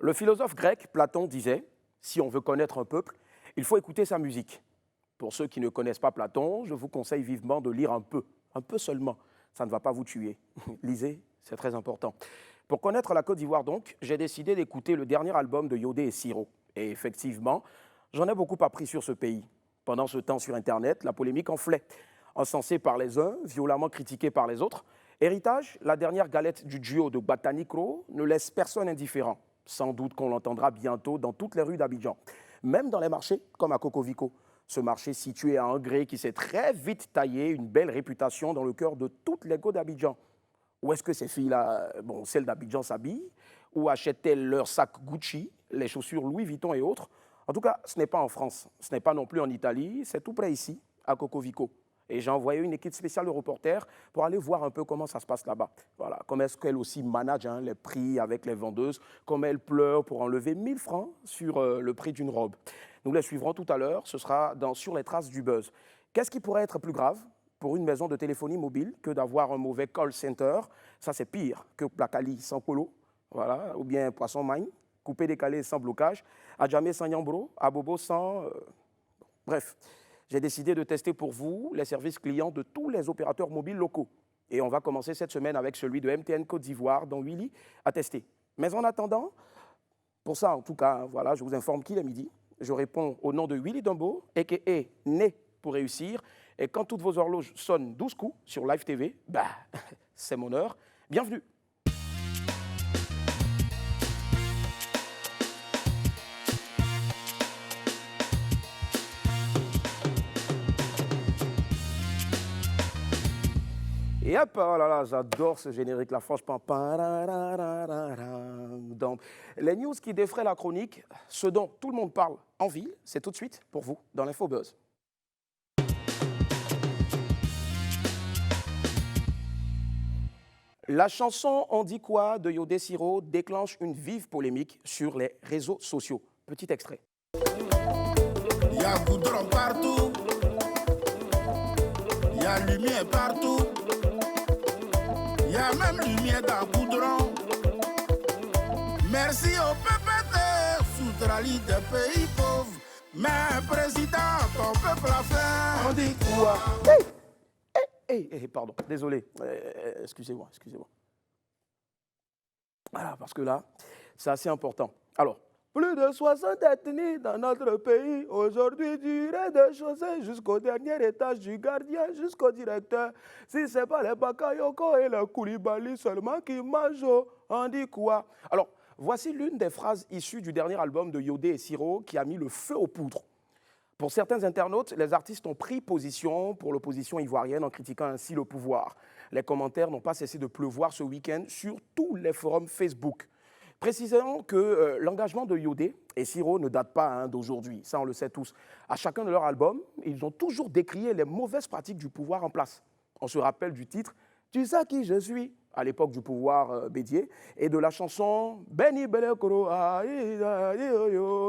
Le philosophe grec Platon disait, si on veut connaître un peuple, il faut écouter sa musique. Pour ceux qui ne connaissent pas Platon, je vous conseille vivement de lire un peu seulement. Ça ne va pas vous tuer. Lisez, c'est très important. Pour connaître la Côte d'Ivoire donc, j'ai décidé d'écouter le dernier album de Yodé et Siro. Et effectivement, j'en ai beaucoup appris sur ce pays. Pendant ce temps sur Internet, la polémique enflait. Encensé par les uns, violemment critiqué par les autres, Héritage, la dernière galette du duo de Batanicro, ne laisse personne indifférent. Sans doute qu'on l'entendra bientôt dans toutes les rues d'Abidjan. Même dans les marchés, comme à Cocovico. Ce marché situé à Angré qui s'est très vite taillé une belle réputation dans le cœur de toutes les go d'Abidjan. Où est-ce que ces filles-là, bon, celles d'Abidjan s'habillent? Où achètent-elles leurs sacs Gucci, les chaussures Louis Vuitton et autres? En tout cas, ce n'est pas en France, ce n'est pas non plus en Italie, c'est tout près ici, à Cocovico. Et j'ai envoyé une équipe spéciale de reporters pour aller voir un peu comment ça se passe là-bas. Voilà, comment est-ce qu'elle aussi manage les prix avec les vendeuses, comment elle pleure pour enlever 1000 francs sur le prix d'une robe. Nous les suivrons tout à l'heure, ce sera dans Sur les traces du buzz. Qu'est-ce qui pourrait être plus grave pour une maison de téléphonie mobile que d'avoir un mauvais call center? Ça, c'est pire que Placali sans polo, voilà, ou bien Poisson Magne, coupé décalé sans blocage, Adjamé sans Yambro, Abobo sans... Bref. J'ai décidé de tester pour vous les services clients de tous les opérateurs mobiles locaux. Et on va commencer cette semaine avec celui de MTN Côte d'Ivoire, dont Willy a testé. Mais en attendant, pour ça en tout cas, voilà, je vous informe qu'il est midi. Je réponds au nom de Willy Dumbo, a.k.a. Né pour réussir. Et quand toutes vos horloges sonnent 12 coups sur Live TV, bah, c'est mon heure. Bienvenue. Et hop, oh là là, j'adore ce générique-là, franchement. Donc, les news qui défraient la chronique, ce dont tout le monde parle en ville, c'est tout de suite pour vous dans l'Infobuzz. La chanson On dit quoi de Yodé Siro déclenche une vive polémique sur les réseaux sociaux. Petit extrait. Il y a goudron partout, il y a lumière partout. Il y a même lumière dans le goudron. Merci au PPT, Soutrali des pays pauvres. Mais président, ton peuple a faim. On dit quoi? Pardon, désolé. Excusez-moi. Voilà, parce que là, c'est assez important. Alors, plus de 60 ethnies dans notre pays. Aujourd'hui, du rez-de-chaussée jusqu'au dernier étage du gardien, jusqu'au directeur. Si ce n'est pas les Bakayoko et les Koulibaly seulement qui mangent, on dit quoi? Alors, voici l'une des phrases issues du dernier album de Yodé et Siro qui a mis le feu aux poudres. Pour certains internautes, les artistes ont pris position pour l'opposition ivoirienne en critiquant ainsi le pouvoir. Les commentaires n'ont pas cessé de pleuvoir ce week-end sur tous les forums Facebook. Précisons que l'engagement de Yodé et Siro ne date pas d'aujourd'hui, ça on le sait tous. À chacun de leurs albums, ils ont toujours décrié les mauvaises pratiques du pouvoir en place. On se rappelle du titre « Tu sais qui je suis ?» à l'époque du pouvoir Bédié, et de la chanson « Beni Belekro,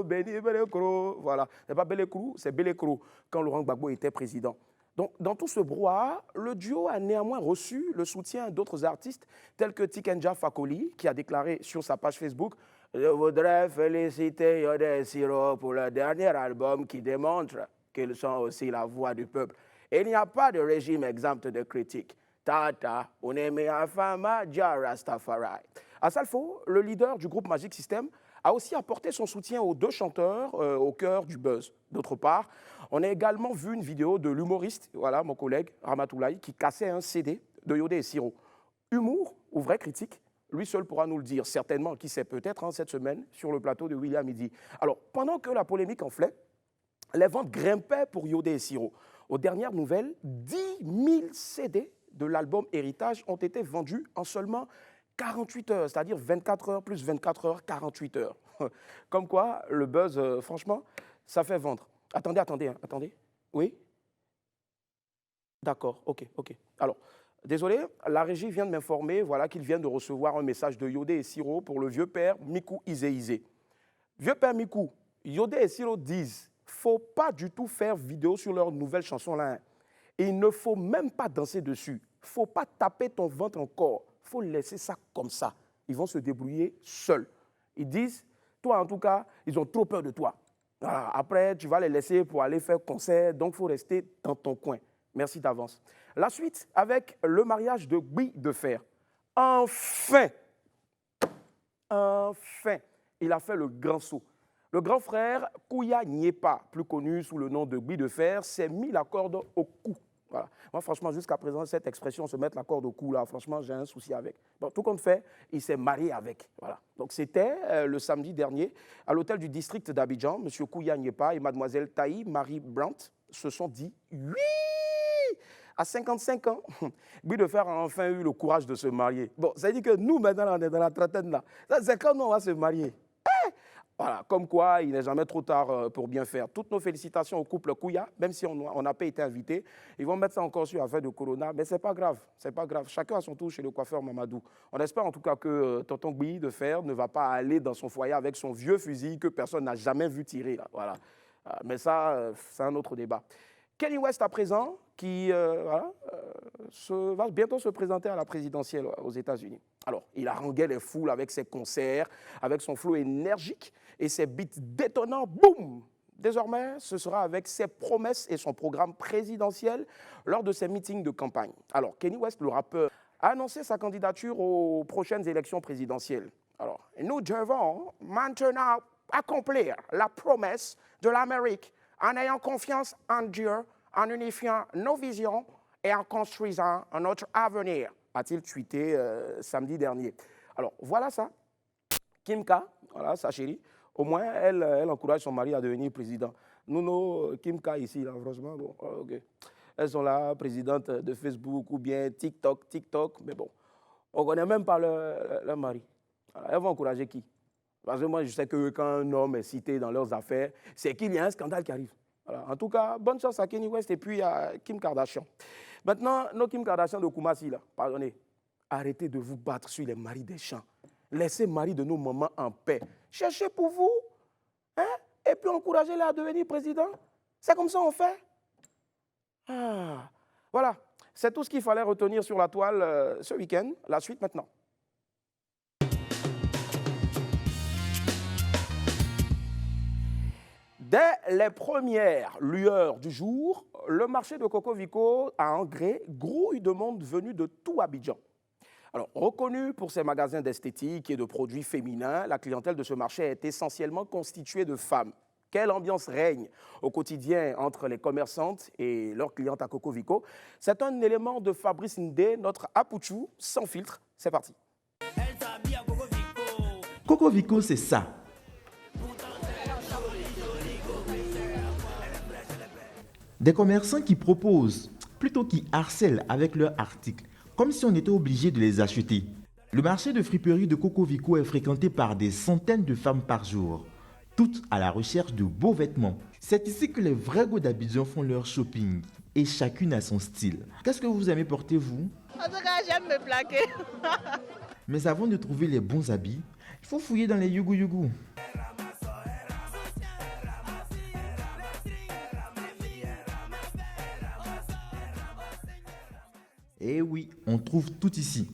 Beni Belekro ». Voilà, c'est pas Belekro, c'est Belekro, quand Laurent Gbagbo était président. Donc, dans tout ce brouhaha, le duo a néanmoins reçu le soutien d'autres artistes tels que Tikenja Fakoli, qui a déclaré sur sa page Facebook « Je voudrais féliciter Yodé et Siro pour le dernier album qui démontre qu'ils sont aussi la voix du peuple. Il n'y a pas de régime exempt de critiques. Tata, Oneme Afama, Jah Rastafari. » Asalfo, le leader du groupe Magic System, a aussi apporté son soutien aux deux chanteurs au cœur du buzz. D'autre part, on a également vu une vidéo de l'humoriste, voilà, mon collègue Ramatoulaye, qui cassait un CD de Yodé et Siro. Humour ou vraie critique? Lui seul pourra nous le dire, certainement, qui sait peut-être cette semaine sur le plateau de William Midi. Alors, pendant que la polémique enflait, les ventes grimpaient pour Yodé et Siro. Aux dernières nouvelles, 10 000 CD de l'album Héritage ont été vendus en seulement 48 heures, c'est-à-dire 24 heures plus 24 heures, 48 heures. Comme quoi, le buzz, franchement, ça fait vendre. Attendez. Oui? D'accord, ok. Alors, désolé, la régie vient de m'informer, voilà, qu'ils viennent de recevoir un message de Yodé et Siro pour le vieux père Mikou Izé. Vieux père Mikou, Yodé et Siro disent, faut pas du tout faire vidéo sur leur nouvelle chanson là. Et il ne faut même pas danser dessus. Faut pas taper ton ventre encore. Faut laisser ça comme ça. Ils vont se débrouiller seuls. Ils disent, Toi, en tout cas, ils ont trop peur de toi. Voilà. Après, tu vas les laisser pour aller faire concert, donc il faut rester dans ton coin. Merci d'avance. La suite avec le mariage de Gui de Fer. Enfin, il a fait le grand saut. Le grand frère Kouya Nyepa, plus connu sous le nom de Gui de Fer, s'est mis la corde au cou. Voilà. Moi, franchement, jusqu'à présent, cette expression, se mettre la corde au cou, là, franchement, j'ai un souci avec. Bon, tout compte fait, il s'est marié avec. Voilà. Donc, c'était le samedi dernier, à l'hôtel du district d'Abidjan. M. Kouya Nyepa et Mlle Taï Marie Brandt se sont dit oui. À 55 ans, Gui de Fer a enfin eu le courage de se marier. Bon, ça veut dire que nous, maintenant, on est dans la trentaine, là. C'est quand nous, on va se marier. Voilà, comme quoi, il n'est jamais trop tard pour bien faire. Toutes nos félicitations au couple Kouya, même si on n'a pas été invité. Ils vont mettre ça encore sur l'affaire de Corona, mais ce n'est pas grave, c'est pas grave. Chacun a son tour chez le coiffeur Mamadou. On espère en tout cas que tonton Gui de Fer ne va pas aller dans son foyer avec son vieux fusil que personne n'a jamais vu tirer. Là. Voilà. Mais ça, c'est un autre débat. Kanye West à présent, qui va bientôt se présenter à la présidentielle aux États-Unis. Alors, il haranguait les foules avec ses concerts, avec son flow énergique et ses beats détonnants. Boum! Désormais, ce sera avec ses promesses et son programme présidentiel lors de ses meetings de campagne. Alors, Kanye West, le rappeur, a annoncé sa candidature aux prochaines élections présidentielles. Alors, nous devons maintenant accomplir la promesse de l'Amérique en ayant confiance en Dieu, en unifiant nos visions et en construisant notre avenir, a-t-il tweeté samedi dernier. Alors, voilà ça. Kim K, voilà, sa chérie, au moins, elle encourage son mari à devenir président. Nous, nos Kim K ici, là, franchement, bon, ok. Elles sont là, présidentes de Facebook ou bien TikTok, mais bon, on ne connaît même pas leur mari. Alors, elles vont encourager qui? Parce que moi, je sais que quand un homme est cité dans leurs affaires, c'est qu'il y a un scandale qui arrive. Voilà. En tout cas, bonne chance à Kanye West et puis à Kim Kardashian. Maintenant, nos Kim Kardashian de Koumassi, là, pardonnez, arrêtez de vous battre sur les maris des champs. Laissez mari de nos mamans en paix. Cherchez pour vous, hein, et puis encouragez-les à devenir président. C'est comme ça on fait. Ah. Voilà, c'est tout ce qu'il fallait retenir sur la toile ce week-end. La suite maintenant. Dès les premières lueurs du jour, le marché de Coco Vico à Angré grouille de monde venu de tout Abidjan. Alors, reconnu pour ses magasins d'esthétique et de produits féminins, la clientèle de ce marché est essentiellement constituée de femmes. Quelle ambiance règne au quotidien entre les commerçantes et leurs clientes à Coco Vico? C'est un élément de Fabrice Ndé, notre Apouchou, sans filtre. C'est parti. Coco Vico, c'est ça. Des commerçants qui proposent, plutôt qui harcèlent avec leurs articles, comme si on était obligé de les acheter. Le marché de friperie de Coco Vico est fréquenté par des centaines de femmes par jour, toutes à la recherche de beaux vêtements. C'est ici que les vrais go d'Abidjan font leur shopping, et chacune a son style. Qu'est-ce que vous aimez porter, vous? En tout cas, j'aime me plaquer. Mais avant de trouver les bons habits, il faut fouiller dans les yougou-yougou. Eh oui, on trouve tout ici.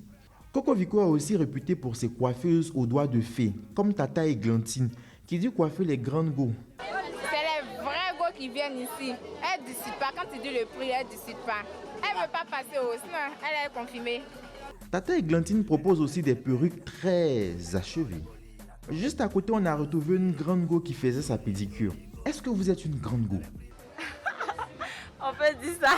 Coco Vico est aussi réputé pour ses coiffeuses aux doigts de fée, comme Tata Eglantine, qui dit coiffer les grandes go. C'est les vrais go qui viennent ici. Elle ne décide pas. Quand tu dis le prix, elle ne décide pas. Elle ne veut pas passer au sinon, elle est confirmée. Tata Eglantine propose aussi des perruques très achevées. Juste à côté, on a retrouvé une grande go qui faisait sa pédicure. Est-ce que vous êtes une grande go? On peut dire ça.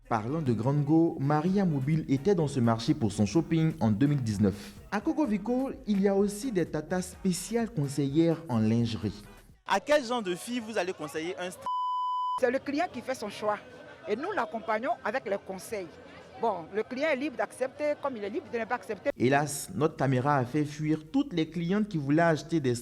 Parlant de grande go, Maria Mobile était dans ce marché pour son shopping en 2019. À Coco Vico, il y a aussi des tatas spéciales conseillères en lingerie. À quel genre de fille vous allez conseiller un style? C'est le client qui fait son choix et nous l'accompagnons avec les conseils. Bon, le client est libre d'accepter comme il est libre de ne pas accepter. Hélas, notre caméra a fait fuir toutes les clientes qui voulaient acheter des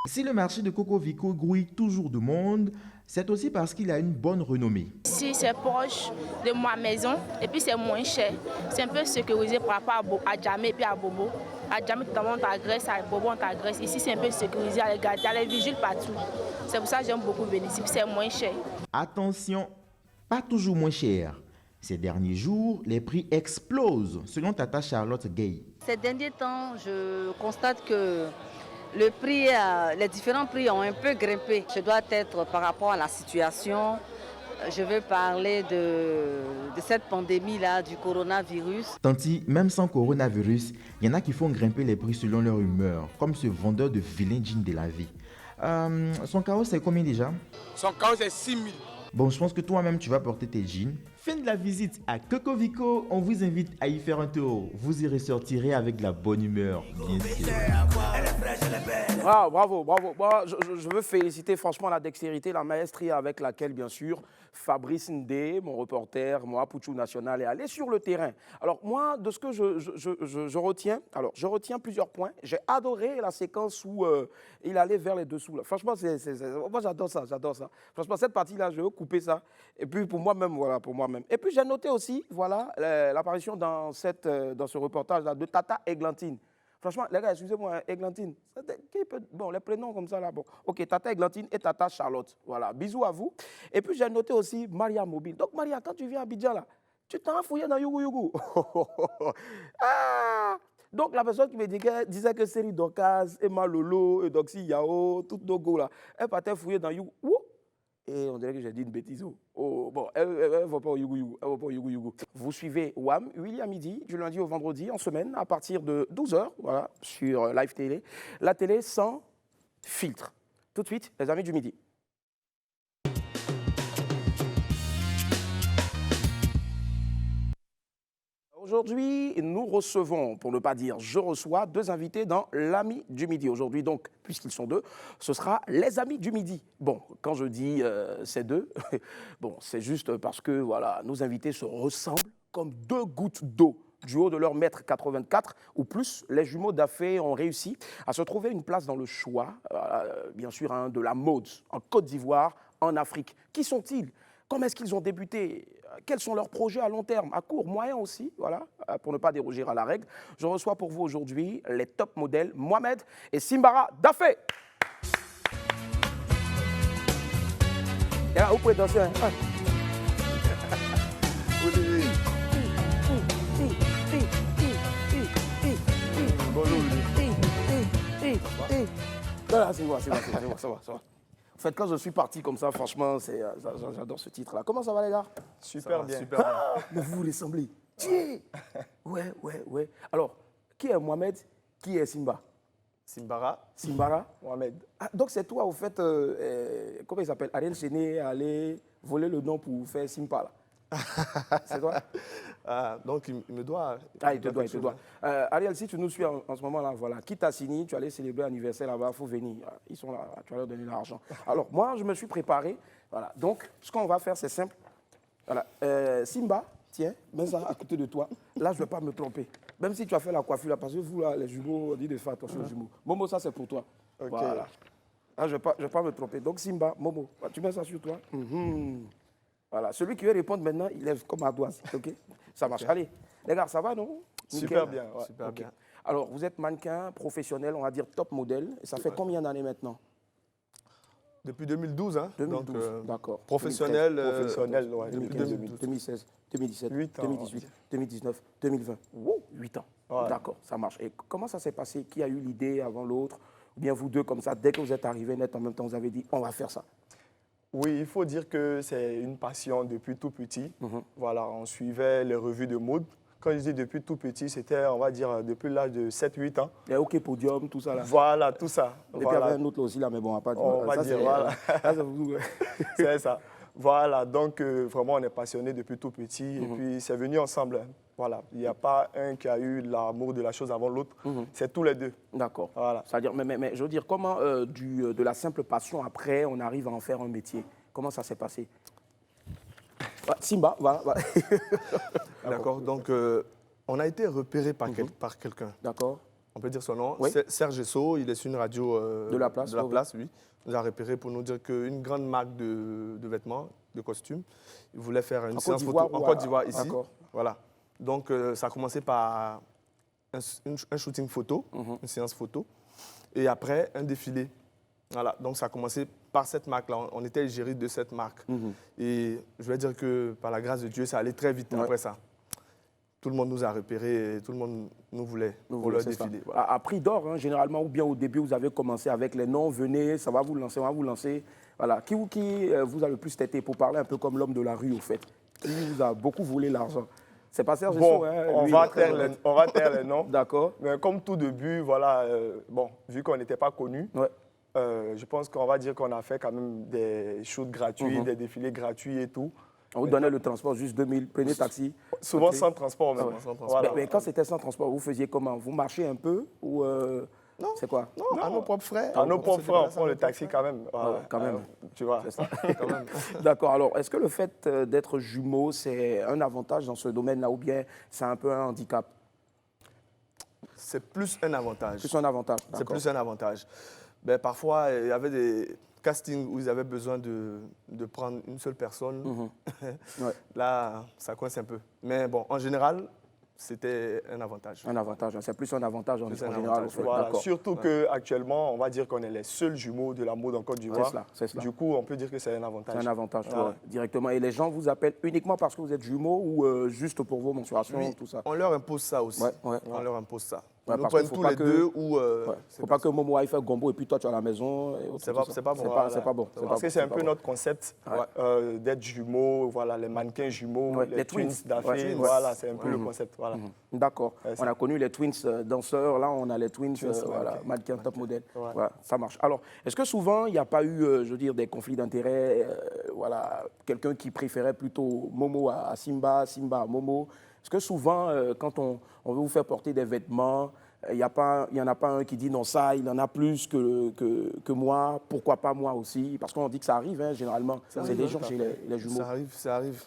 Si le marché de Coco Vico grouille toujours de monde, c'est aussi parce qu'il a une bonne renommée. Si c'est proche de ma maison et puis c'est moins cher. C'est un peu sécurisé par rapport à Djamé et puis à Bobo. À Djamé, tout le monde t'agresse, à Bobo, on t'agresse. Ici, c'est un peu sécurisé, il y a les vigiles partout. C'est pour ça que j'aime beaucoup venir ici, c'est moins cher. Attention, pas toujours moins cher. Ces derniers jours, les prix explosent, selon Tata Charlotte Gay. Ces derniers temps, je constate que Le prix, les différents prix ont un peu grimpé. Je dois être par rapport à la situation. Je veux parler de cette pandémie-là, du coronavirus. Tanti, même sans coronavirus, il y en a qui font grimper les prix selon leur humeur, comme ce vendeur de vilains jeans de la vie. Son carreau, c'est combien déjà? Son carreau, c'est 6 000. Bon, je pense que toi-même, tu vas porter tes jeans. Fin de la visite à Coco Vico. On vous invite à y faire un tour. Vous y ressortirez avec de la bonne humeur, bien sûr. Ah, bravo, bravo. Moi, je veux féliciter franchement la dextérité, la maestria avec laquelle, bien sûr, Fabrice Ndé, mon reporter, moi, Pouchou National, est allé sur le terrain. Alors, moi, de ce que je retiens, je retiens plusieurs points. J'ai adoré la séquence où il allait vers les dessous. Là. Franchement, moi, j'adore ça, j'adore ça. Franchement, cette partie-là, je veux couper ça. Et puis, pour moi-même, voilà, pour moi-même. Et puis, j'ai noté aussi, voilà, l'apparition dans ce reportage-là de Tata Eglantine. Franchement, les gars, excusez-moi, Eglantine, bon, les prénoms comme ça, là, bon. Ok, Tata Eglantine et Tata Charlotte. Voilà, bisous à vous. Et puis, j'ai noté aussi Maria Mobile. Donc, Maria, quand tu viens à Abidjan, là, tu t'en as fouillé dans Yougou Yougou. Ah! Donc, la personne qui me disait que Série Dokaz, Emma Lolo, Doxy Yao, tout nos go, là, elle partait fouiller dans Yougou. Et on dirait que j'ai dit une bêtise. Oh, bon, elle ne va pas au Yougou Yougou. Elle va pas au Yougou Yougou. Vous suivez WAM, 8 à midi, du lundi au vendredi, en semaine, à partir de 12h, voilà, sur Live Télé. La télé sans filtre. Tout de suite, les amis du midi. Aujourd'hui, nous recevons, pour ne pas dire je reçois, deux invités dans l'Ami du Midi. Aujourd'hui, donc, puisqu'ils sont deux, ce sera les Amis du Midi. Bon, quand je dis ces deux, bon, c'est juste parce que voilà, nos invités se ressemblent comme deux gouttes d'eau. Du haut de leur 1m84 ou plus, les jumeaux d'Afé ont réussi à se trouver une place dans le choix, bien sûr, hein, de la mode en Côte d'Ivoire, en Afrique. Qui sont-ils? Comment est-ce qu'ils ont débuté? Quels sont leurs projets à long terme, à court, moyen aussi, voilà, pour ne pas déroger à la règle. Je reçois pour vous aujourd'hui les top modèles Mohamed et Simbara Dafé. Et là, vous pouvez danser. Hein? Voilà, c'est bon, ça va. En fait, quand je suis parti comme ça, franchement, j'adore ce titre-là. Comment ça va, les gars? Super bien. Mais vous vous ressemblez. Ouais. Alors, qui est Mohamed? Qui est Simba? Simbara. Mohamed. Ah, donc, c'est toi, au fait, comment il s'appelle? Ariel Chené aller voler le nom pour faire Simba, là. C'est toi? Donc, il me doit. Ah, il te doit. Ariel, si tu nous suis en ce moment-là, voilà, quitte à Sini, tu allais célébrer l'anniversaire là-bas, il faut venir. Ils sont là, tu vas leur donner l'argent. Alors, moi, je me suis préparé. Voilà. Donc, ce qu'on va faire, c'est simple. Voilà. Simba, tiens, mets ça à côté de toi. Là, je ne vais pas me tromper. Même si tu as fait la coiffure, là, parce que vous, là, les jumeaux, on dit de faire attention aux jumeaux. Momo, ça, c'est pour toi. Okay. Voilà. Là, je ne vais pas me tromper. Donc, Simba, Momo, tu mets ça sur toi. Voilà, celui qui veut répondre maintenant, il lève comme à doigt. OK? Ça marche. Allez, les gars, ça va, non? Super bien. Ouais. Super bien. Alors, vous êtes mannequin, professionnel, on va dire top modèle. Et ça fait combien d'années maintenant? Depuis 2012, hein. 2012, d'accord. Professionnel, ouais, 2016, 2017, 2018, 2019, 2020. Wow, 8 ans. Ouais. D'accord, ça marche. Et comment ça s'est passé? Qui a eu l'idée avant l'autre? Ou bien vous deux, comme ça, dès que vous êtes arrivés net en même temps, vous avez dit, on va faire ça? Oui, il faut dire que c'est une passion depuis tout petit. Voilà, on suivait les revues de mode. Quand je dis depuis tout petit, c'était, on va dire, depuis l'âge de 7-8 ans. Et OK Podium, tout ça là. Voilà, tout ça. Et puis il y avait un autre là aussi là, mais bon, on va pas dire. On va dire, voilà. C'est ça. Voilà, donc vraiment, on est passionné depuis tout petit. Et puis, c'est venu ensemble. Voilà, il n'y a pas un qui a eu l'amour de la chose avant l'autre. C'est tous les deux. D'accord. Voilà. C'est-à-dire, mais je veux dire, comment de la simple passion, après, on arrive à en faire un métier? Comment ça s'est passé? Simba, voilà. D'accord, donc on a été repéré par quelqu'un. D'accord. On peut dire son nom. Oui. Serge Esso, il est sur une radio de la place, oui. Il nous a repéré pour nous dire qu'une grande marque de vêtements, de costumes, il voulait faire une séance photo en Côte d'Ivoire ici. Voilà. Donc ça a commencé par un shooting photo, une séance photo, et après un défilé. Voilà, donc ça a commencé par cette marque-là. On était géré de cette marque. Et je vais dire que par la grâce de Dieu, ça allait très vite après ça. tout le monde nous a repérés et tout le monde nous voulait pour leur défilé. Voilà. À prix d'or, hein, généralement, ou bien au début, vous avez commencé avec les noms, venez, ça va vous lancer, on va vous lancer. Voilà. Qui vous a le plus têté pour parler un peu comme l'homme de la rue, au fait? Qui vous a beaucoup volé l'argent? C'est pas Serge Bon, hein, on va taire les noms. D'accord. Mais comme tout début, voilà, vu qu'on n'était pas connus, je pense qu'on va dire qu'on a fait quand même des shoots gratuits, des défilés gratuits et tout. On vous donnait le transport, juste 2000, prenez taxi. Souvent sans transport même. Sans transport. Mais quand c'était sans transport, vous faisiez comment? Vous marchiez un peu ou non. C'est quoi? Non, à nos propres frais. À nos propres frais, on prend le taxi quand même. Quand même. Tu vois. Quand même. D'accord. Alors, est-ce que le fait d'être jumeau, c'est un avantage dans ce domaine-là ou bien c'est un peu un handicap? C'est plus un avantage. Plus un avantage. C'est plus un avantage. Ben, parfois, il y avait des castings où ils avaient besoin de prendre une seule personne. Là, ça coince un peu. Mais bon, en général, c'était un avantage. Un avantage, c'est plus un avantage en général. Voilà. Surtout qu'actuellement, on va dire qu'on est les seuls jumeaux de la mode en Côte d'Ivoire. C'est cela. Du coup, on peut dire que c'est un avantage. C'est un avantage, directement. Et les gens vous appellent uniquement parce que vous êtes jumeaux ou juste pour vos mensurations, tout ça? On leur impose ça aussi. On leur impose ça. Ils nous parce prennent tous les deux ou... faut pas que Momo aille faire gombo et puis toi tu es à la maison. C'est pas bon. C'est pas bon. Parce que c'est un peu notre concept d'être jumeaux, voilà, les mannequins jumeaux, les twins d'affaires, voilà, c'est un peu le concept. Voilà. D'accord. On a connu les twins danseurs, là on a les twins mannequins top modèle. Voilà, ça marche. Alors, est-ce que souvent il n'y a pas eu, je veux dire, des conflits d'intérêts, voilà, quelqu'un qui préférait plutôt Momo à Simba, Simba à Momo? Est-ce que souvent, quand on veut vous faire porter des vêtements, il n'y en a pas un qui dit non, ça, il en a plus que moi, pourquoi pas moi aussi? Parce qu'on dit que ça arrive, hein, généralement. C'est des gens chez les jumeaux. Ça arrive.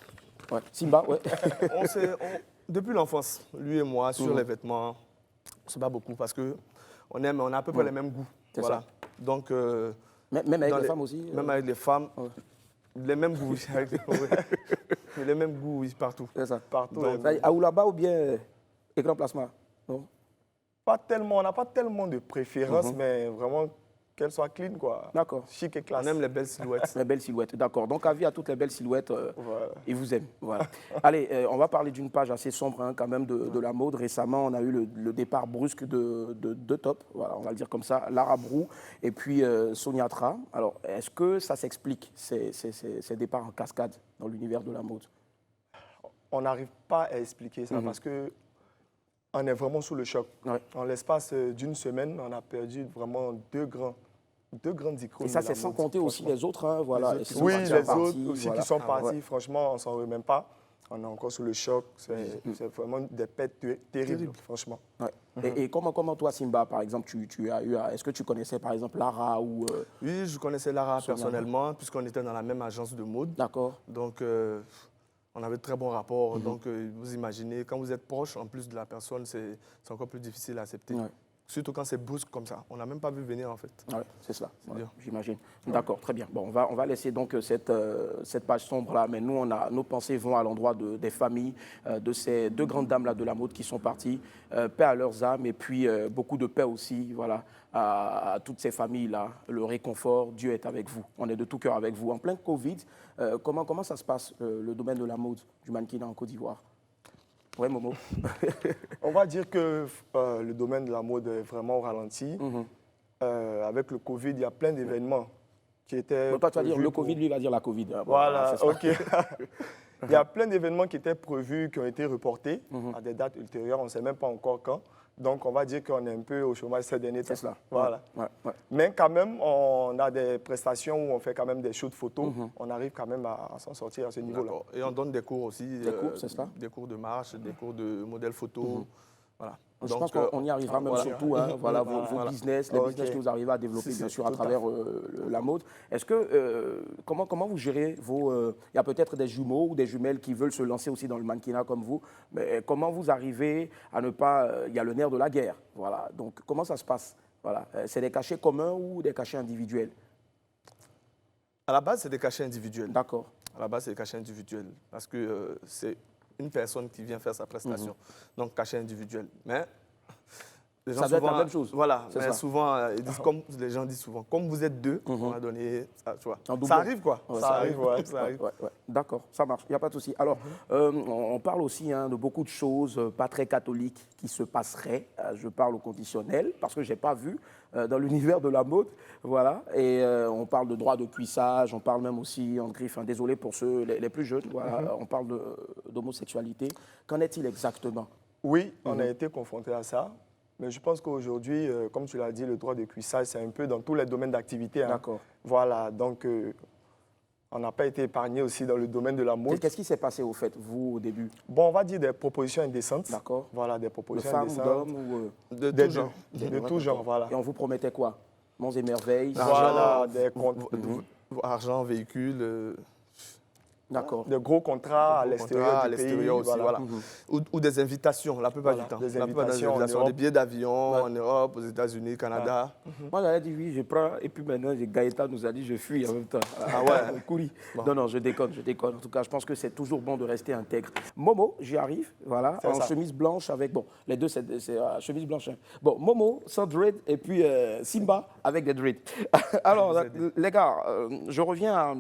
Ouais. Simba, ouais. Depuis l'enfance, lui et moi, sur les vêtements, on se bat beaucoup parce qu'on a à peu près les mêmes goûts. Voilà. Ça. Donc, même avec les femmes aussi? Même avec les femmes, les mêmes goûts. Les mêmes goûts, oui, partout. C'est ça. Partout. À Oulaba ou bien écran plasma? Non? Pas tellement, on n'a pas tellement de préférence, mais vraiment qu'elle soit clean, quoi. D'accord. Chic et classe. On aime les belles silhouettes. Les belles silhouettes, d'accord. Donc, avis à toutes les belles silhouettes, ils vous aiment. Voilà. Allez, on va parler d'une page assez sombre, hein, quand même, de la mode. Récemment, on a eu le départ brusque de deux tops, voilà, on va le dire comme ça, Lara Brou et puis Sonia Tra. Alors, est-ce que ça s'explique, ces départs en cascade dans l'univers de la mode? On n'arrive pas à expliquer ça parce que on est vraiment sous le choc. En l'espace d'une semaine, on a perdu vraiment deux grandes icônes. Et ça, c'est sans compter aussi les autres, hein, voilà. Les autres aussi qui sont partis, franchement, on ne s'en remet même pas. On est encore sous le choc. C'est vraiment des pertes terribles, franchement. Et comment toi, Simba, par exemple, tu as eu... Est-ce que tu connaissais, par exemple, Lara ou... Oui, je connaissais Lara personnellement, puisqu'on était dans la même agence de mode. D'accord. Donc... on avait de très bons rapports, donc vous imaginez, quand vous êtes proche, en plus de la personne, c'est encore plus difficile à accepter. Surtout quand c'est brusque comme ça. On n'a même pas vu venir, en fait. C'est cela, j'imagine. D'accord, très bien. Bon, on va laisser donc cette page sombre-là, mais nous, nos pensées vont à l'endroit des familles, de ces deux grandes dames-là de la mode qui sont parties. Paix à leurs âmes, et puis beaucoup de paix aussi, voilà, à toutes ces familles-là. Le réconfort, Dieu est avec vous. On est de tout cœur avec vous. En plein Covid, comment ça se passe, le domaine de la mode, du mannequinat en Côte d'Ivoire? Oui, Momo. On va dire que le domaine de la mode est vraiment au ralenti. Avec le Covid, il y a plein d'événements qui étaient... Donc toi, tu vas dire le Covid, lui, il va dire la Covid. Voilà, OK. Il y a plein d'événements qui étaient prévus, qui ont été reportés à des dates ultérieures. On ne sait même pas encore quand. Donc, on va dire qu'on est un peu au chômage ces derniers temps. C'est cela. Voilà. Mais quand même, on a des prestations où on fait quand même des shoots photos. On arrive quand même à s'en sortir à ce niveau-là. Et on donne des cours aussi. Des cours, c'est ça? Des cours de marche, des cours de modèle photo. Voilà. Je pense qu'on y arrivera même surtout, hein, voilà, vos business, les business que vous arrivez à développer, bien sûr, à travers la mode. Est-ce que, comment vous gérez vos... Il y a peut-être des jumeaux ou des jumelles qui veulent se lancer aussi dans le mannequinat comme vous, mais comment vous arrivez à ne pas... Il y a le nerf de la guerre, voilà. Donc, comment ça se passe? Voilà. C'est des cachets communs ou des cachets individuels? À la base, c'est des cachets individuels. D'accord. À la base, c'est des cachets individuels, parce que c'est une personne qui vient faire sa prestation. Donc, cachet individuel. Mais Les gens ça doit souvent, être la même chose. Voilà, C'est mais ça. souvent, ils disent, comme les gens disent souvent, comme vous êtes deux, on va donner, tu vois. En doublon. Ça arrive, quoi. Ouais, ça arrive, ouais, ça arrive. Ouais. D'accord, ça marche, il n'y a pas de souci. Alors, on parle aussi de beaucoup de choses pas très catholiques qui se passeraient. Je parle au conditionnel, parce que je n'ai pas vu dans l'univers de la mode. Voilà. Et on parle de droit de cuissage, on parle même aussi, en griffe, désolé pour ceux les plus jeunes, voilà, on parle d'homosexualité. Qu'en est-il exactement? Oui, on a été confronté à ça. Mais je pense qu'aujourd'hui, comme tu l'as dit, le droit de cuissage, c'est un peu dans tous les domaines d'activité. Hein. D'accord. Voilà, donc on n'a pas été épargné aussi dans le domaine de la mode. Qu'est-ce qui s'est passé au fait, vous, au début? Bon, on va dire des propositions indécentes. D'accord. Voilà, des De propositions femmes ou indécentes. d'hommes ou, De Des tout genre. De tout genre, voilà. Et on vous promettait quoi? Monts et merveilles? Voilà, des comptes. Argent, véhicule, D'accord. De gros contrats à l'extérieur du pays, aussi, voilà. Ou des invitations, la plupart Voilà, du temps. des La plupart invitations en des Europe. billets d'avion en Europe, aux États-Unis, Canada. Moi, j'avais dit oui, je prends. Et puis maintenant, Gaëtan nous a dit je fuis en même temps. Ah ouais. Coulis. Bon. Non, je déconne. En tout cas, je pense que c'est toujours bon de rester intègre. Momo, j'y arrive, voilà, C'est en ça. chemise blanche avec, bon, les deux, c'est chemise blanche. Hein. Bon, Momo sans dread et puis Simba avec des dreads. Alors, les gars, je reviens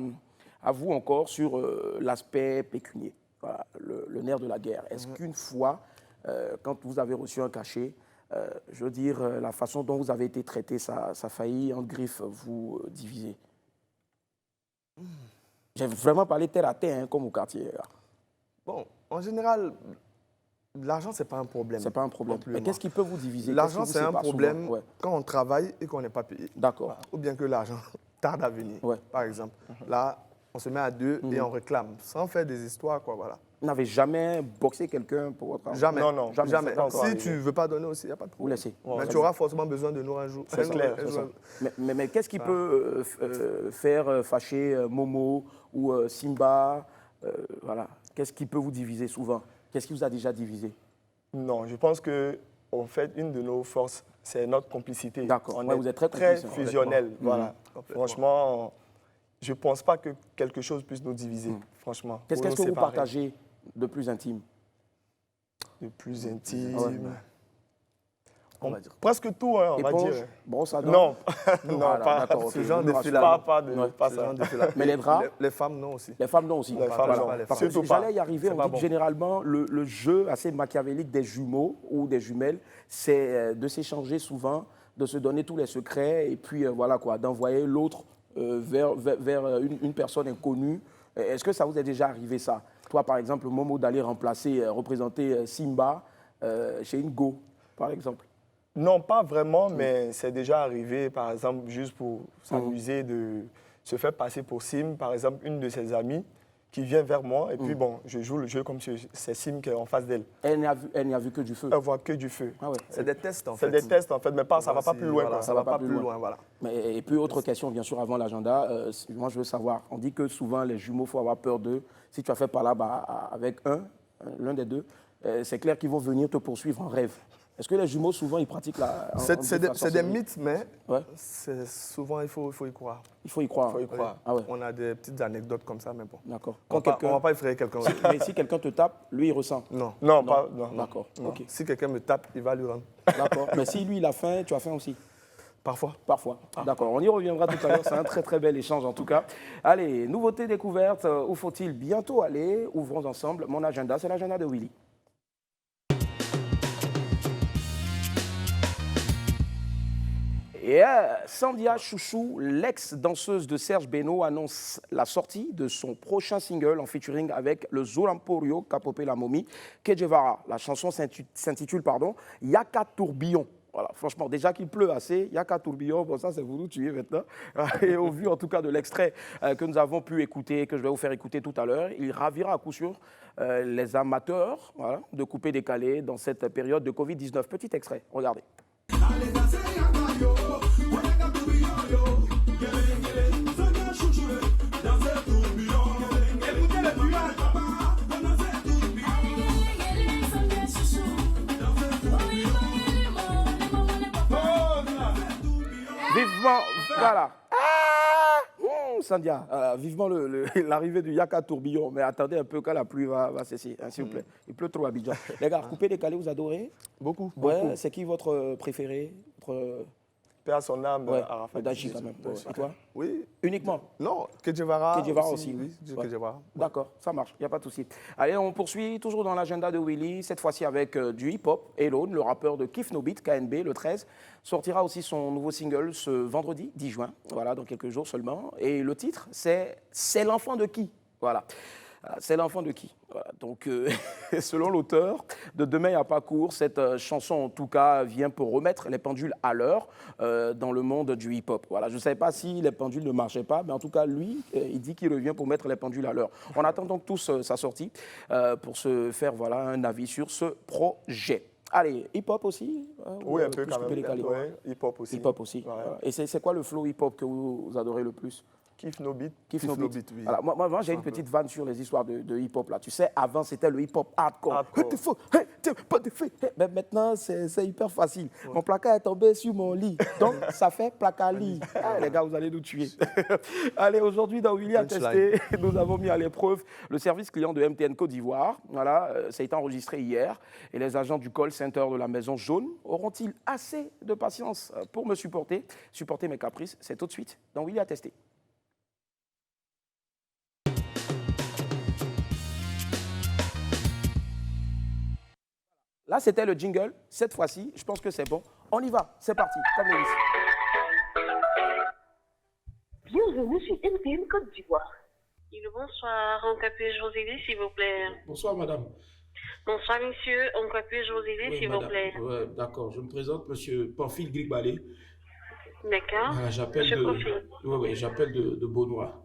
à vous encore sur l'aspect pécunier, voilà, le nerf de la guerre. Est-ce qu'une fois, quand vous avez reçu un cachet, je veux dire, la façon dont vous avez été traité, ça a failli, en griffe, vous diviser? J'ai vraiment parlé terre à terre, comme au quartier. Là. Bon, en général, l'argent, ce n'est pas un problème. C'est pas un problème. Mais Amplement. qu'est-ce qui peut vous diviser? L'argent, Qu'est-ce qui c'est vous un sépare problème souvent? Ouais. quand on travaille et qu'on n'est pas payé. D'accord. Ou bien que l'argent tarde à venir, Ouais. par exemple. Là, on se met à deux et on réclame, sans faire des histoires, quoi, voilà. Vous n'avez jamais boxé quelqu'un pour votre argent? Jamais. Non, jamais. Jamais. C'est pas encore Si arrivé. tu ne veux pas donner aussi, il n'y a pas de Vous problème. laissez. Mais tu auras forcément besoin de nous un jour. C'est clair, Un c'est jour. ça. Mais qu'est-ce qui peut faire fâcher Momo ou Simba voilà. Qu'est-ce qui peut vous diviser souvent? Qu'est-ce qui vous a déjà divisé? Non, je pense que en fait, une de nos forces, c'est notre complicité. D'accord. On Ouais, est vous êtes très complices, fusionnel. Voilà. Complètement. Franchement, je ne pense pas que quelque chose puisse nous diviser. Franchement. Qu'est-ce Pour nous que vous séparer. partagez de plus intime? De plus intime. Ouais. On va dire. Presque tout, hein, on va Éponge, dire. brosse à dents? Non, non, Voilà, pas d'accord, ok. ce genre Je de me fil-là. rassure. pas de, Ouais. pas Ce ça. genre de fil-là. Mais les draps? Les femmes, non aussi. Les femmes non aussi. Les femmes, non. les Parce que Surtout pas. j'allais y arriver, C'est on pas dit que bon. généralement, le jeu assez machiavélique des jumeaux ou des jumelles, c'est de s'échanger souvent, de se donner tous les secrets et puis voilà quoi, d'envoyer l'autre vers une personne inconnue. Est-ce que ça vous est déjà arrivé ça? Toi, par exemple, Momo, d'aller représenter Simba chez une go, par exemple? Non, pas vraiment, mais c'est déjà arrivé, par exemple, juste pour s'amuser, de se faire passer pour Sim, par exemple, une de ses amies qui vient vers moi, et puis bon, je joue le jeu comme si c'est Sim qui est en face d'elle. Elle n'y a vu que du feu. Elle voit que du feu. Ah ouais. C'est des tests, en fait. C'est des tests, en fait, mais pas, ça ne va pas Si, plus loin. voilà, quoi. ça va pas plus loin, voilà. Et puis, autre question, bien sûr, avant l'agenda. Moi, je veux savoir, on dit que souvent, les jumeaux, il faut avoir peur d'eux. Si tu as fait par là avec l'un des deux, c'est clair qu'ils vont venir te poursuivre en rêve. Est-ce que les jumeaux, souvent, ils pratiquent la... C'est des mythes, mais Ouais. souvent, il faut y croire. Il faut y croire. Il faut y croire. Ah ouais, On a des petites anecdotes comme ça, mais bon. d'accord. On Quand ne va pas effrayer quelqu'un. Mais si quelqu'un te tape, lui, il ressent. Non. Non, pas. Non. D'accord, Non. ok. Si quelqu'un me tape, il va lui rendre. D'accord. Mais si lui, il a faim, tu as faim aussi? Parfois. Parfois. D'accord. On y reviendra tout à l'heure. C'est un très, très bel échange, en tout cas. Allez, nouveauté découverte. Où faut-il bientôt aller? Ouvrons ensemble mon agenda. C'est l'agenda de Willy. Et Sandia Chouchou, l'ex-danseuse de Serge Beno, annonce la sortie de son prochain single en featuring avec le Zolamporio Capopé la Momie, Kejevara. La chanson s'intitule Yaka Tourbillon. Voilà, franchement, déjà qu'il pleut assez, Yaka Tourbillon, bon ça c'est vous nous tuer maintenant. Et au vu en tout cas de l'extrait que nous avons pu écouter, que je vais vous faire écouter tout à l'heure, il ravira à coup sûr les amateurs voilà, de couper décalé dans cette période de Covid-19. Petit extrait, regardez. Vivement, voilà. Sandia, vivement l'arrivée du Yaka tourbillon. Mais attendez un peu quand la pluie va cesser, hein, s'il vous plaît. Il pleut trop à Abidjan. Les gars, coupé, décalé, vous adorez? Beaucoup. Ouais, c'est qui votre préféré? Paix à son âme, ouais, Arafat. Dachi quand même. Ouais. Et toi? Oui. Uniquement? Non, Kedjevara aussi. Oui, ouais. Kedjevara. D'accord, ça marche, il n'y a pas de souci. Allez, on poursuit toujours dans l'agenda de Willy, cette fois-ci avec du hip-hop. Elone, le rappeur de Kif No Beat, KNB, le 13, sortira aussi son nouveau single ce vendredi 10 juin, voilà, dans quelques jours seulement. Et le titre, c'est « C'est l'enfant de qui ?» Voilà. C'est l'enfant de qui? Voilà. Donc, selon l'auteur de Demain, il n'y a pas cours, cette chanson, en tout cas, vient pour remettre les pendules à l'heure dans le monde du hip-hop. Voilà. Je ne savais pas si les pendules ne marchaient pas, mais en tout cas, lui, il dit qu'il revient pour mettre les pendules à l'heure. On attend donc tous sa sortie pour se faire voilà, un avis sur ce projet. Allez, hip-hop aussi? Oui, un peu quand même. Ouais, hip-hop aussi. Hip-hop aussi. Ouais. Voilà. Et c'est quoi le flow hip-hop que vous adorez le plus? Kif No Beat. Kif No Beat, oui. Voilà, moi j'ai une petite vanne sur les histoires de hip-hop là. Tu sais, avant c'était le hip-hop hardcore. Mais maintenant c'est hyper facile. Ouais. Mon placard est tombé sur mon lit, donc ça fait placard-lit. Les gars, vous allez nous tuer. Allez, aujourd'hui dans Willy a testé, nous avons mis à l'épreuve le service client de MTN Côte d'Ivoire. Voilà, ça a été enregistré hier. Et les agents du call center de la Maison Jaune auront-ils assez de patience pour me supporter mes caprices? C'est tout de suite dans Willy a testé. Là, c'était le jingle. Cette fois-ci, je pense que c'est bon. On y va. C'est parti. Comme le Bienvenue chez MTN Côte d'Ivoire. Bonsoir. En quoi puis-je vous aider, s'il vous plaît? Bonsoir, madame. Bonsoir, monsieur. En quoi puis-je vous aider, oui, s'il vous plaît? Ouais, d'accord. Je me présente, monsieur Pamphile Grigbalé. D'accord. J'appelle de Beaunois.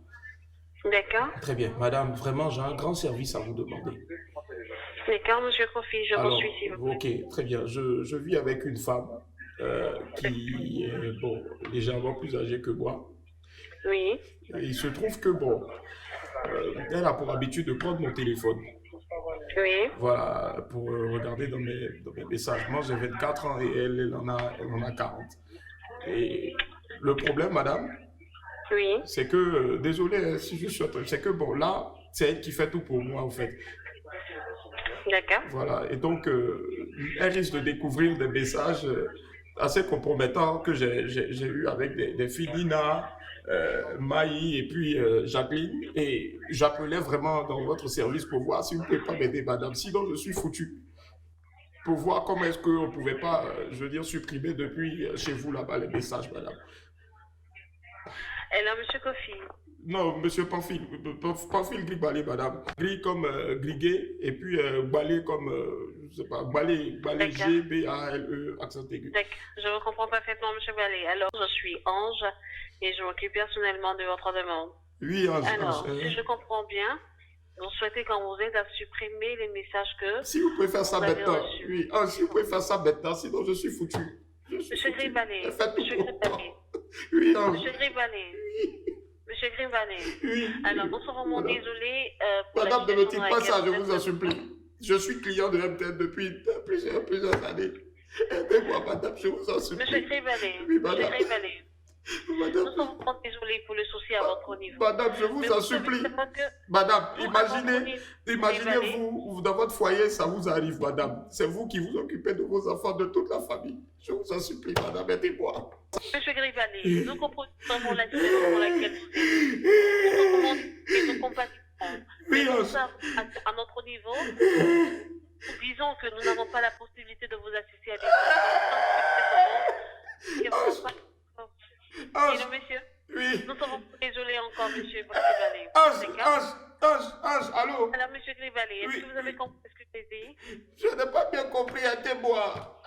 D'accord. Très bien. Madame, vraiment, j'ai un grand service à vous demander. D'accord, monsieur Kofi, je vous suis, s'il vous plaît. Ok, très bien. Je vis avec une femme qui est, légèrement plus âgée que moi. Oui. Et il se trouve que, elle a pour habitude de prendre mon téléphone. Oui. Voilà, pour regarder dans mes messages. Moi, j'ai 24 ans et elle en a 40. Et le problème, madame, oui, c'est que, désolé si je suis c'est que, là, c'est elle qui fait tout pour moi, en fait. D'accord. Voilà, et donc, elle risque de découvrir des messages assez compromettants que j'ai eu avec des filles Nina, Maï et puis Jacqueline. Et j'appelais vraiment dans votre service pour voir si vous ne pouvez pas m'aider, madame. Sinon, je suis foutu. Pour voir comment est-ce qu'on ne pouvait pas, supprimer depuis chez vous là-bas les messages, madame. Alors, monsieur Kofi. Non, monsieur Pamphile Grigbalé, madame. Gris comme grigué, et puis balé comme, je sais pas, balé G-B-A-L-E, accent aigu. D'accord, je vous comprends parfaitement, monsieur Balé. Alors, je suis Ange, et je m'occupe personnellement de votre demande. Oui, Ange. Alors, si je comprends bien, vous souhaitez qu'on vous aide à supprimer les messages que... Si vous pouvez faire ça maintenant, oui, Ange, si vous pouvez faire ça maintenant, sinon je suis foutu. Monsieur Grigbalé, oui, Ange. Monsieur Grigbalé. Oui. Monsieur Grigbalé. Oui. Alors, nous sommes vraiment désolés. Madame, ne me dites pas ça, je vous en supplie. Je suis client de MTN depuis plusieurs années. Aidez-moi, madame, je vous en supplie. Monsieur Grigbalé. Oui, madame. Monsieur Grigbalé. Madame. Nous sommes vraiment désolés pour le souci à votre niveau. Madame, je vous en supplie. Madame, imaginez-vous, dans votre foyer, ça vous arrive, madame. C'est vous qui vous occupez de vos enfants, de toute la famille. Je vous en supplie, madame, aidez-moi. Monsieur Grigbalé, nous comprenons vraiment la situation dans laquelle vous êtes. Nous compatissons. Mais nous, à notre niveau, nous disons que nous n'avons pas la possibilité de vous assister à des personnes. Ange, monsieur, oui. Nous sommes désolés encore, monsieur Grigbalé. Ange, allô? Alors, monsieur Grigbalé, est-ce que vous avez compris ce que j'ai dit? Je n'ai pas bien compris, aidez-moi.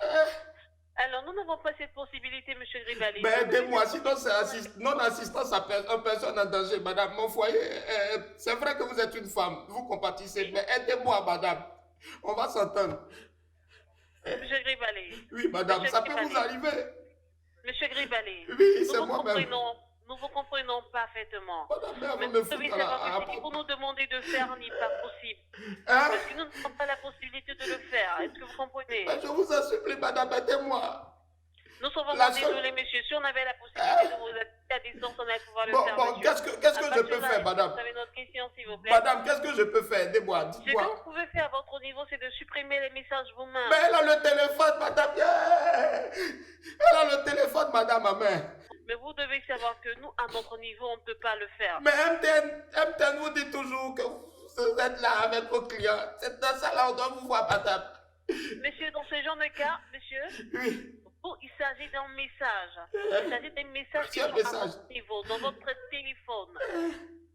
Alors, nous n'avons pas cette possibilité, monsieur Grigbalé. Mais aidez-moi, sinon c'est non-assistance à personne en danger, madame. Mon foyer, c'est vrai que vous êtes une femme, vous compatissez, mais aidez-moi, madame. On va s'entendre. Monsieur Grigbalé. Oui, madame, ça peut vous arriver. Monsieur Grigbalé, oui, c'est moi-même. Nous vous comprenons parfaitement. Mais vous devez savoir que ce que vous nous demandez de faire n'est pas possible. Parce que nous n'avons pas la possibilité de le faire. Est-ce que vous comprenez? Je vous en supplie, madame, aidez-moi. Nous sommes vraiment désolés, monsieur. Si on avait la possibilité de vous assister à des distance, on allait pouvoir le Bon, faire. bon, qu'est-ce que je peux faire, madame? Vous avez notre question, s'il vous plaît. Madame, qu'est-ce que je peux faire? Dis-moi, Ce que dites-moi. vous pouvez faire à votre niveau, c'est de supprimer les messages vous-même. Mais elle a le téléphone, madame. Yeah. Elle a le téléphone, madame, à main. Mais vous devez savoir que nous, à notre niveau, on ne peut pas le faire. Mais MTN vous dit toujours que vous êtes là avec vos clients. C'est dans ça là, on doit vous voir, madame. Monsieur, dans ce genre de cas, monsieur, oui. Il s'agit d'un message. Il s'agit d'un message qui sont à votre niveau, dans votre téléphone.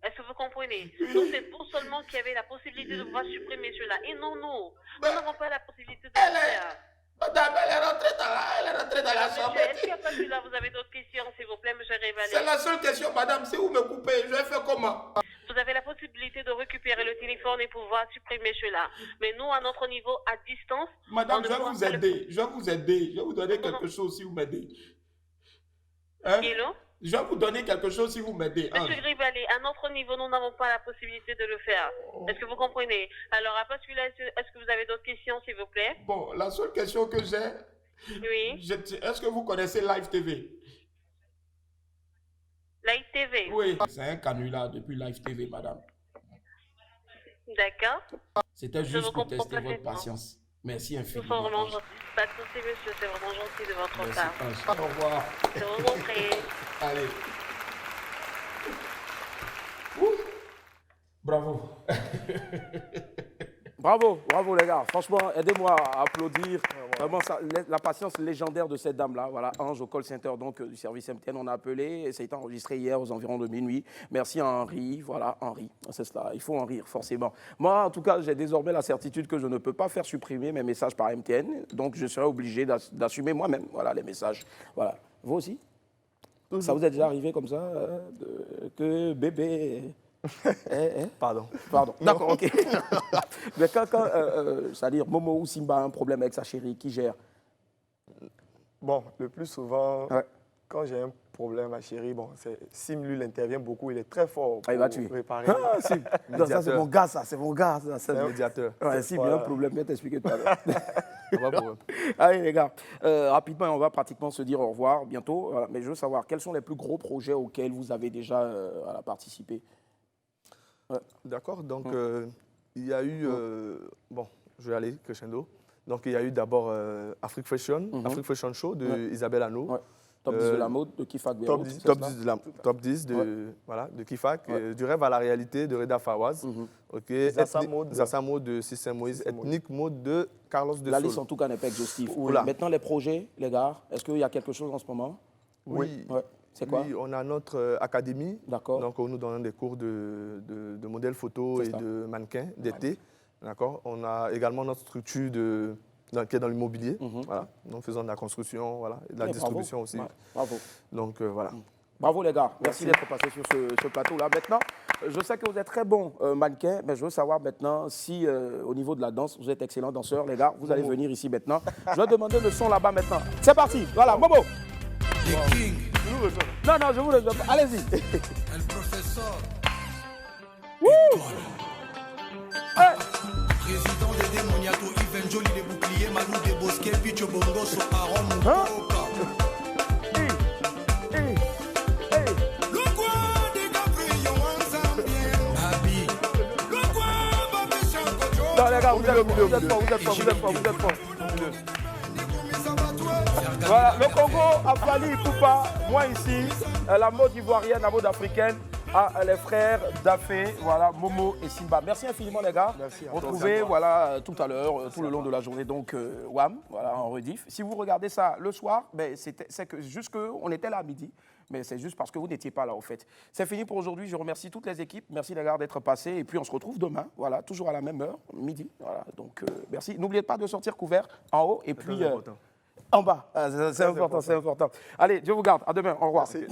Est-ce que vous comprenez? Donc c'est vous seulement qui avez la possibilité de pouvoir supprimer cela. Et non, nous n'avons pas la possibilité de le faire. Madame, elle est rentrée dans la chambre. Est-ce qu'il n'y a pas celui-là, vous avez d'autres questions, s'il vous plaît, monsieur Rivalet? C'est la seule question, madame. Si vous me coupez, je vais faire comment? Vous avez la possibilité de récupérer le téléphone et pouvoir supprimer cela. Mais nous, à notre niveau, à distance... Madame, je vais vous aider. Je vais vous aider. Je vais vous donner quelque chose si vous m'aidez. Hein? Hello? Je vais vous donner quelque chose si vous m'aidez. Monsieur Rivalet, à notre niveau, nous n'avons pas la possibilité de le faire. Est-ce que vous comprenez? Alors, après celui-là, est-ce que vous avez d'autres questions, s'il vous plaît? Bon, la seule question que j'ai... Oui? Est-ce que vous connaissez Live TV? Live TV? Oui. C'est un canular depuis Live TV, madame. D'accord. C'était juste pour tester votre patience. Merci infiniment. Nous sommes vraiment pas de souci, monsieur. C'est vraiment gentil de votre part. Merci. Au revoir. C'est vraiment très... Allez. Ouh. Bravo. Bravo les gars. Franchement, aidez-moi à applaudir. Vraiment, la patience légendaire de cette dame-là. Voilà, Ange au call center donc, du service MTN, on a appelé. Et ça a été enregistré hier aux environs de minuit. Merci à Henri. Voilà, Henri. C'est cela. Il faut en rire, forcément. Moi, en tout cas, j'ai désormais la certitude que je ne peux pas faire supprimer mes messages par MTN. Donc, je serai obligé d'assumer moi-même les messages. Voilà. Vous aussi? Ça vous est déjà arrivé comme ça que bébé... Pardon. D'accord, ok. Mais quand c'est-à-dire Momo ou Simba a un problème avec sa chérie, qui gère? Bon, le plus souvent, quand j'ai un problème, ma chérie, bon, Sim, lui, il intervient beaucoup, il est très fort pour réparer. Ah, Sim. Non, ça, c'est mon gars, ça, c'est mon gars. C'est un médiateur. Ouais, Sim, il y a un problème, viens t'expliquer tout à l'heure. Allez, les gars, rapidement, on va pratiquement se dire au revoir bientôt. Mais je veux savoir, quels sont les plus gros projets auxquels vous avez déjà participé? D'accord, donc il y a eu, bon, je vais aller crescendo. Donc il y a eu d'abord Afrique Fashion Show de Isabelle Hanno. Ouais. Top 10 de la mode de Kifak Beyrouth. Top 10 de Kifak, du rêve à la réalité de Reda Fawaz. Zassa Mode de Sissé Moïse, Ethnique Mode de Carlos de Sol. La liste en tout cas n'est pas exhaustive. Maintenant les projets, les gars, est-ce qu'il y a quelque chose en ce moment? Oui. Ouais. C'est quoi? Oui, on a notre académie. D'accord. Donc, nous donnons des cours de modèles photo et de mannequins d'été. D'accord. On a également notre structure qui est dans l'immobilier. Voilà. Nous faisons de la construction, voilà, et de la distribution aussi. Bravo. Donc, voilà. Bravo les gars, merci d'être passé sur ce plateau-là. Maintenant, je sais que vous êtes très bons mannequins, mais je veux savoir maintenant si au niveau de la danse, vous êtes excellents danseurs. Les gars, vous allez venir ici maintenant. Je vais demander le son là-bas maintenant. C'est parti, voilà, Momo. Non, je vous le donne. Allez-y. El professeur. Président des démoniato, Yves Njoli, les boucliers, Malou des Bosquets, Picho Bongo, Soparon, Moukoka. Non, les gars, vous êtes forts. Voilà, le Congo a fallu Koupa, moi ici, la mode ivoirienne, la mode africaine, les frères Dafé, voilà, Momo et Simba. Merci infiniment les gars. Retrouvez voilà, tout à l'heure, tout le long de la journée, donc WAM, voilà, en rediff. Si vous regardez ça le soir, ben, c'est que juste qu'on était là à midi. Mais c'est juste parce que vous n'étiez pas là, au fait. C'est fini pour aujourd'hui. Je remercie toutes les équipes. Merci, les gars, d'être passés. Et puis, on se retrouve demain, voilà, toujours à la même heure, midi. Voilà, donc, merci. N'oubliez pas de sortir couvert en haut et puis en bas. C'est important, c'est important. Allez, Dieu vous garde. À demain. Au revoir. Merci.